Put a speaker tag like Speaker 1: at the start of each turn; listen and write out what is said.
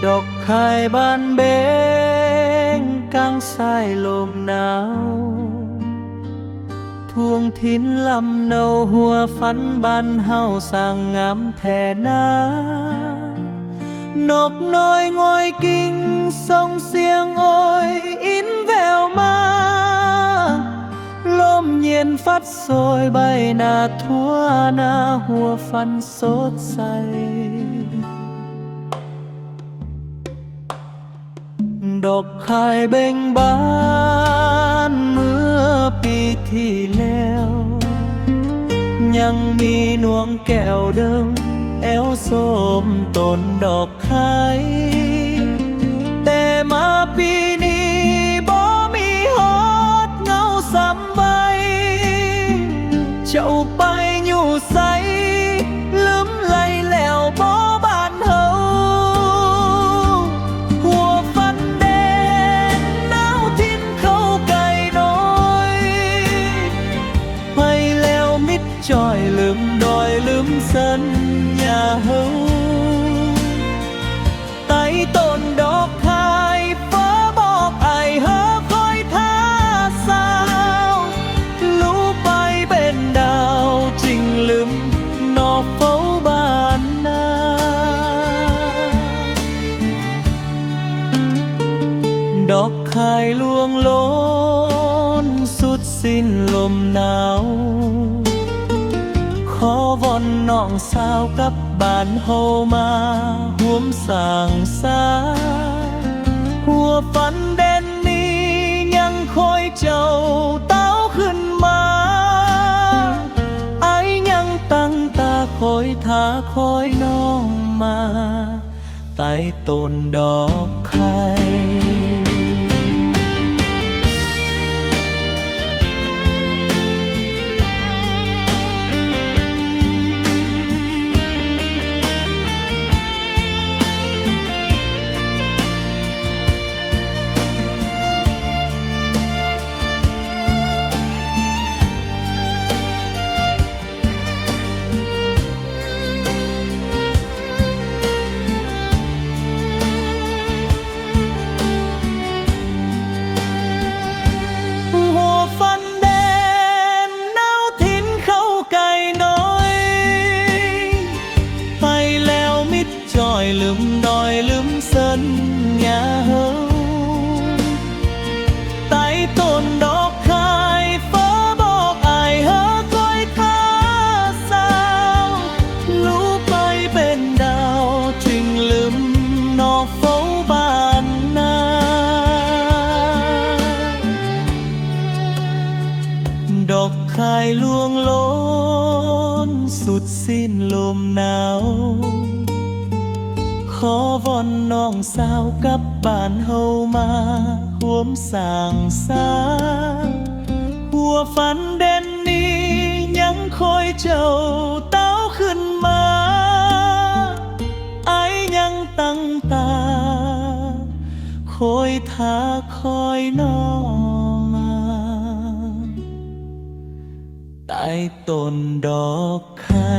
Speaker 1: ดอกคายบานเบงกลางสายลมหนาวทวงทินลำเนาหัวฝันบ้านเฮาสร้างงามแท่นานกน้อยงอยกิ่งส่งเสียงโอยอินแววมาลมเย็นฟัดโซยใบหน้าทั่วหน้าหัวฝันสดใสดอกคายเบ่งบานเมื่อปีที่แล้วยังมีนวงแก้วเดิมแอวส้มต้นดอกคายแต่มาปีนี้บ่มีฮอดเงาสำใบเจ้าไปอยู่ไสลืมไหลแล้วบ่บ้านเฮาหัวฟันแดงหนาวทิ้นเข้าไกลน้อยไปแล้วมิดจอยลืมดอยลืมสัญญาเฮาใต้ต้นดอกคายฟ้าบอกไอเฮาคอยท่าสาวรู้ไปเป็นดาวจริงลืมนอกเฝ้าบ้านนาดอกคายลวงล้นสุดสิ้นลมหนาวขอวอนน้องสาวกับบ้านเฮามาห่วมสร้างสาหัวฝันเด่นนี้ยังคอยเจ้าเต้าขึ้นมาไอยังตั้งตาคอยท่าคอยน้องมาใต้ต้นดอกไข่ หัวฟันแดงหนาวทิ้นเข้าไกลน้อยไปแล้วมิดจอยลืมดอยลืมสัญญาเฮาใต้ต้นดอกคายฟ้าบอกอายเฮาคอยท่าสาวรู้ไปเป็นดาวจึงลืมนอกเฝ้าบ้านนาดอกคายลวงล้นสุดสิ้นลมหนาวขอวอนน้องสาวกับบ้านเฮามาห่วมสร้างสาหัวฝันเด่นนี้ยังคอยเจ้าเต้าขึ้นมาไอยังตั้งตาคอยท่าคอยน้องมาใต้ต้นดอกไข่